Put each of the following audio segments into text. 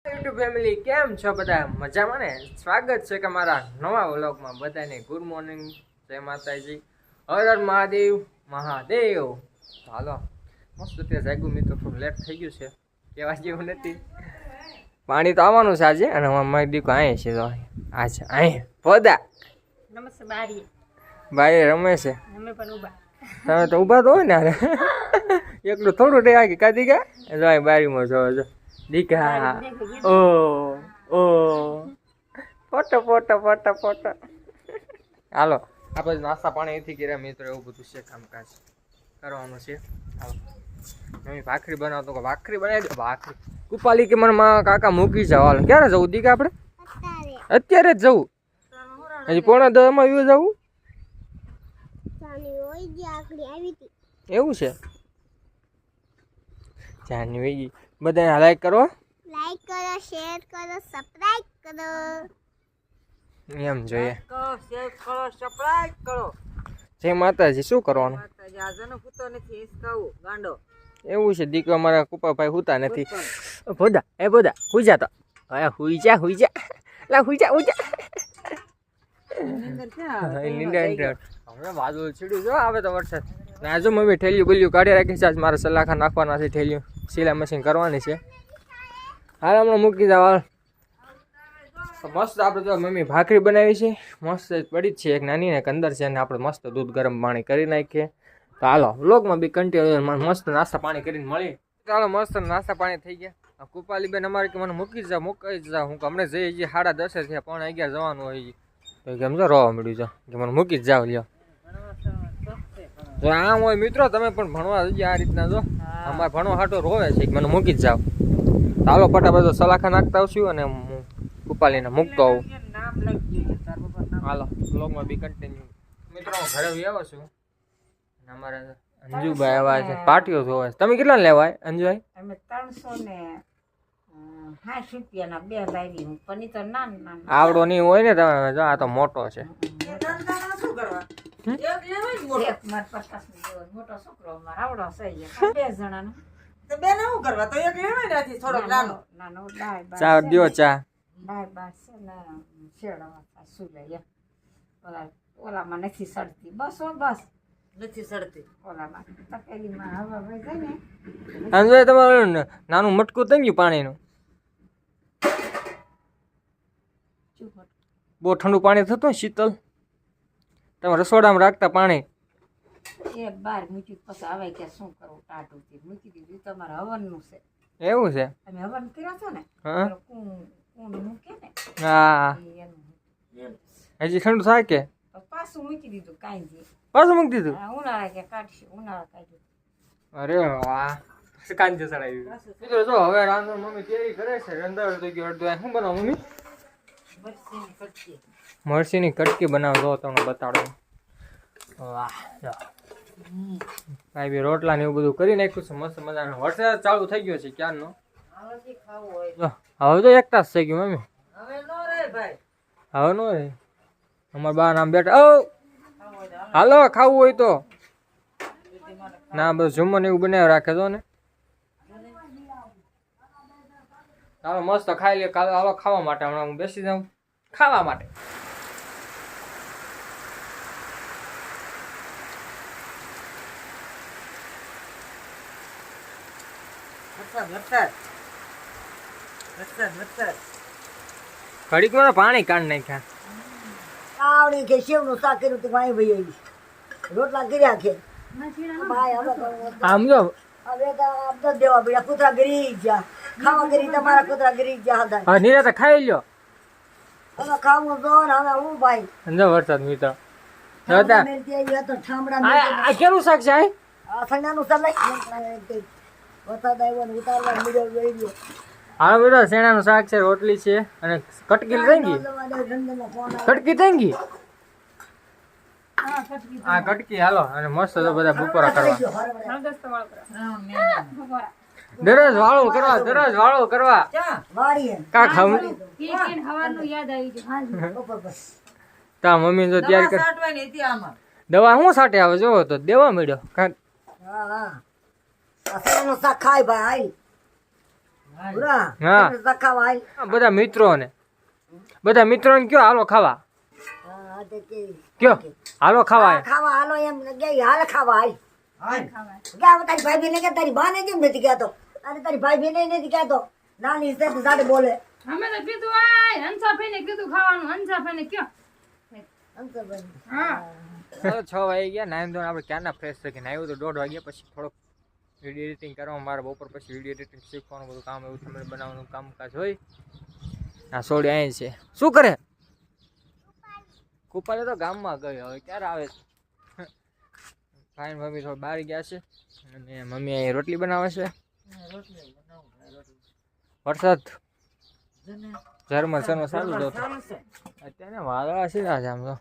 YouTube family કેમ છો બધા મજામાં ને? સ્વાગત છે કે મારા નવા વ્લોગમાં. બધાને ગુડ મોર્નિંગ, જય માતાજી, હર હર મહાદેવ મહાદેવ. હાલો મસ્ત ત્યાં જાગ્યું મિત્રો, થોડું લેટ થઈ ગયું છે, કહેવા જેવું નથી. પાણી તો આવવાનું છે આજે, અને મારી દીકો અહીં છે. તો આજે અહીં પોદા નમસ્તે બારી ભાઈ રમે છે. અમે પણ ઊભા. તમે તો ઊભા તો હોય ને હારે એકલું થોડું રે આગી કાઢી ગયા જો બારીમાં જોવો જો દીકા. ઓ ઓ ફોટો ફોટો ફોટો ફોટો. હાલો આપણે નાસ્તા પાણી અહીંથી કર્યા મિત્રો, એવું બધું છે કામકાજ કરવાનું છે. હાલો મમ્મી ભાખરી બનાવતો કે ભાખરી બનાવી દો. ભાખરી કુપાલી કે મને માં કાકા મૂકી જાવ. હાલો ક્યારે જવું દીકા આપણે? અત્યારે જ જવું? હજી 9:30 માં વ્યુ જવું એવું છે? જાનવી બધાને લાઈક કરો, શેર કરો, સબસ્ક્રાઇબ કરો. એમ જોઈએ. શેર કરો, સબસ્ક્રાઇબ કરો. જય માતાજી. શું કરવાનું? આજનો ફૂતો નથી હિસકાવું ગાંડો. એવું છે દીકરો અમારા કુપાભાઈ હુતા નથી. ભોદા એ ભોદા હુઈ જા. તો હવે હુઈ જા લા હુઈ જા હવે વાદળ છીડ્યું જો આવે તો વરસાદ. ના જો મમ્મી ઠેલિયું બલ્યું કાઢી રાખી છે. આજ મારે સલાખા નાખવાના છે, ઠેલિયું સિલાઈ મશીન કરવાની છે. હાલ હમણાં મૂકી જાવ. મસ્ત આપણે તો મમ્મી ભાખરી બનાવી છે, મસ્ત પડી જ છે. એક નાની ને એક અંદર છે, અને આપણે મસ્ત દૂધ ગરમ પાણી કરી નાખીએ. તો હાલો વ્લોગમાં બી કન્ટિન્યુ મસ્ત નાસ્તા પાણી કરીને મળી. ચાલો મસ્ત નાસ્તા પાણી થઈ ગયા. કુપાલી બેન અમારે કે મને મૂકી જ જાવ. હું હમણાં જઈએ 10:30 થયા, 11:30 જવાનું હોય તો કેમ જો રોવા મળ્યું છે કે મને મૂકી જ જાવ. લ્યો જો આમ હોય મિત્રો, તમે પણ ભણવા જઈએ આ રીતના. જો અમારે ભણવા હાટો રોવે છે કે મને મૂકી જ જાવ. ચાલો ફટાફટ સલાખા નાખતા આવશું અને કુપાલીને મૂકતો આવું. હાલો વ્લોગમાં બી કન્ટિન્યુ મિત્રો. હું ઘરે આવ્યો છું, અમારે અંજુભાઈ આવ્યા છે, પાટીઓ જોવા. તમે કેટલા લેવાય અંજુભાઈ? અમે 360 રૂપિયાના 2 લાવી. પની તો નાન આવડો નહીં હોય ને તમે જો, આ તો મોટો છે. મોટો છોકરો અમારો આવડો છે 2 જણાનો. નાનો ચા દ્યો ચા. બાર છે ને શેડવા શું લે ઓલામાં નથી સડતી. બસ નથી સડતી ઓલામાં. તપેલીમાં હવા વહી જાય ને. અંજુભાઈ તમારું નાનું મટકું થઈ ગયું પાણીનું? બહુ ઠંડુ પાણી થતું શીતલ? તમે રસોડામાં રાખતા પાણી? એક બાર મૂક્યું પછી આવે કે શું કરવું, ટાટું મૂકી દીધું. તમારે હવનનું છે. એવું છે? તમે હવન કર્યા છો ને? કુંડ મૂકે ને. હા હજી ઠંડુ થાય કે પાછું મૂકી દીધું. કાંઈ પાછું મૂકી દીધું? ઉનાળા કે કાઢશું. ઉનાળા કાઢ્યું. અરે વાહ કાંજે ચડાવી મિત્રો. જો હવે રાંધણ મમ્મી તૈયારી કરે છે. રંધાવ તો ગયો અડધો. શું બનાવો મમ્મી? મરચીની કટકી બનાવો. જો તમને બતાડો. વાહ કાંઈ બી રોટલા ને એવું બધું કરી નાખ્યું છે મસ્ત મજાનો. વરસાદ ચાલુ થઈ ગયો છે ક્યારનો. હવે તો એક તાસ થઈ ગયું મમ્મી. હવે નો રે. અમારા બા નામ બેઠા. ઓ હાલો ખાવું હોય તો ના, બસ જમવાનું એવું બનાવી રાખે તો ને. હાલો મસ્ત ખાઈ લે. કાલે હાલો ખાવા માટે. હમણાં હું બેસી જાઉં ખાવા માટે. ઘડીકમાં પાણી કાઢી નાખ્યા. આવડી કે સેવનું શાક કર્યું તો ભાઈ ભાઈ રોટલા કર્યા છે. આમ જો હવે તો આમ તો દેવા પડ્યા. કૂતરા ગરી ગયા ખાવા કરી. તમારા કૂતરા ગરી ગયા હતા. હા નિરાતે ખાઈ લ્યો. હવે ખાવું તો હવે હું ભાઈ જો વરસાદ મિત્રો. ઠામડા આ કેનું શાક છે? ઠંડાનું શાક વરસાદ આવ્યો ને ઉતારવા મીડિયો ગઈ ગયો. હા બેટા શેણાનું શાક છે, રોટલી છે, અને કટકી થઈ ગઈ. કટકી થઈ ગઈ. હા કટકી હાલો. અને મસ્ત તો બધા બપોરા કરવા. દરરોજ વાળો કરવા. કા ખાવું તા મમ્મી જો તૈયાર કર. દવા શું સાટે આવે જોવો તો દેવા મળ્યો. શાક ખાય ભાઈ. પૂરા હા. તમે ખાવા આય બધા મિત્રોને કયો હાલો ખાવા હા તે કે કયો હાલો ખાવા હા, ખાવા હાલો એમ ગઈ હાલ ખાવા આય ગયા તારી ભાઈ બેન કે તારી બા ને કેમ નથી કહેતો અને તારી ભાઈ બેન નથી કહેતો નાની છે તો સાથે બોલે અમે તો કીધું આય હંસાભાઈને કીધું ખાવાનું હંસાભાઈને કયો હંસભાઈ. હા 6 વાગી ગયા નાઈન ધોઈને આપણે ક્યારના ફ્રેશ થઈ ગયા આવ્યું તો 1:30 વાગ્યા પછી થોડોક વિડીયો એડિટિંગ કરવા મારે બપોર પછી વિડીયો એડિટિંગ શીખવાનું બધું કામ એવું તમને બનાવવાનું કામકાજ હોય આ સોડી અહીં છે શું કરે કુપાલે તો ગામમાં ગઈ હવે ક્યારે આવે ફાઈન મમ્મી થોડી બહાર ગયા છે અને મમ્મી અહીં રોટલી બનાવે છે વરસાદ ઝરમર સરમર ચાલુ જ હતો અત્યારે વાદળા છે આજે આમ તો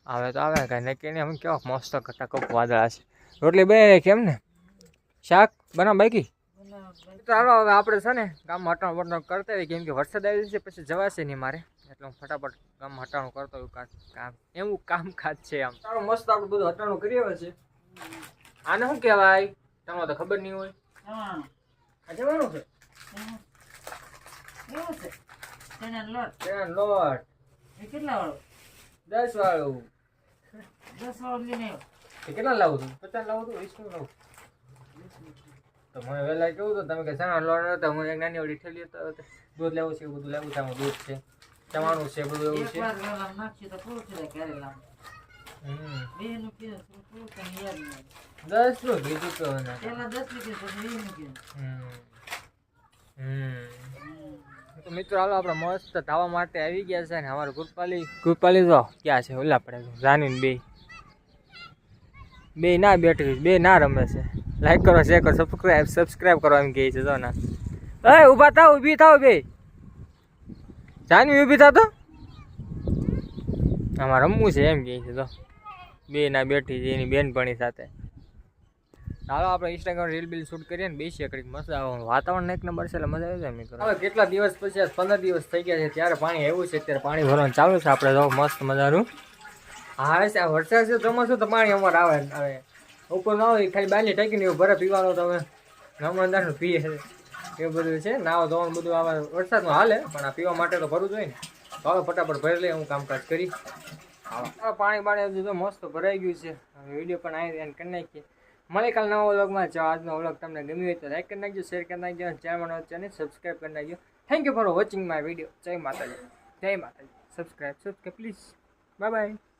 આવે તો આવે કાંઈ નક્કી નહીં આમ કેવા મસ્ત કટાકપ વાદળા છે રોટલી બનાવી રાખી એમ ને શાક બનાવ બાકી તો હાલો હવે આપણે છે ને ગામમાં હટાણું બટાણું કરતા હોય કેમ કે વરસાદ આવી જશે પછી જવાશે નહીં મારે એટલે હું ફટાફટ ગામમાં હટાણું કરતો હોય કામ એવું કામકાજ છે આમ સારું મસ્ત આપણે બધું હટાણું કરી આવે છે આને શું કહેવાય તમને તો ખબર નહીં હોય આ જવાનું છે એવું છે તેના લોટ તેના લોટ એ કેટલા વાળો 10 વાળું 10 વાળો લઈને આવ્યો એ કેટલા લાવું છું 50 લાવું છું 20 લાવું તો મને વહેલા કેવું તો તમે કે ચણા લોટ હતા હું એક નાની વડી ઠેલી હતો દૂધ લેવું છે એવું બધું લેવું છે આમાં દૂધ છે ચવાણું છે બધું એવું છે એકવાર વેલા નાખી તો પૂરું થઈ જાય ક્યારે લાવ બેનું કીધું તો પૂરું તને યાદ નહીં 10 નું કીધું તો ને પેલા 10 લીધું તો 20 નું કીધું તો મિત્રો હાલો આપણે મસ્ત ધાવા માટે આવી ગયા છે ને અમારે કૃપાલી જો ક્યાં છે ઓલા પડે જાની બે ના બેઠી બે ના રમે છે લાઈક કરો શેર કરો સબસ્ક્રાઇબ કરો એમ કહે છે જો ના એ ઊભી થાવ બે જાની ઊભી થાવ તો આમાં રમવું છે એમ કહે છે તો બે ના બેઠી છે એની બેનપણી સાથે હાલો આપણે ઇન્સ્ટાગ્રામ રીલ બિલ શૂટ કરીએ ને બેસીએ કંઈક મજા આવે વાતાવરણ એક નંબર છે એટલે મજા આવી જાય મિત્રો હવે કેટલા દિવસ પછી 15 દિવસ થઈ ગયા છે ત્યારે પાણી આવ્યું છે અત્યારે પાણી ભરવાનું ચાલુ છે આપણે જો મસ્ત મજાનું આવે છે આ વરસાદ છે ચોમાસું તો પાણી અમારે આવે ઉપર ના હોય ખાલી બારની ટાંકીને એવું ભરે પીવાનો તો હવે નમદારનું પીએ છે એવું બધું છે નાવા ધોવાનું બધું આવે વરસાદમાં હાલે પણ આ પીવા માટે તો ભરવું જોઈએ ને તો હવે ફટાફટ ભરી લઈએ હું કામકાજ કરી પાણી બાણી તો મસ્ત ભરાઈ ગયું છે હવે વિડીયો પણ આવી એને કરી નાખીએ મળે કાલ નવા વ્લોગમાં જો આજનો વ્લોગ તમને ગમ્યો હોય તો લાઈક કરી નાખજો શેર કરી નાખજો ચેનલ સબસ્ક્રાઈબ કરી નાખજો thank you for watching my video જય માતાજી સબસ્ક્રાઈબ પ્લીઝ બાય બાય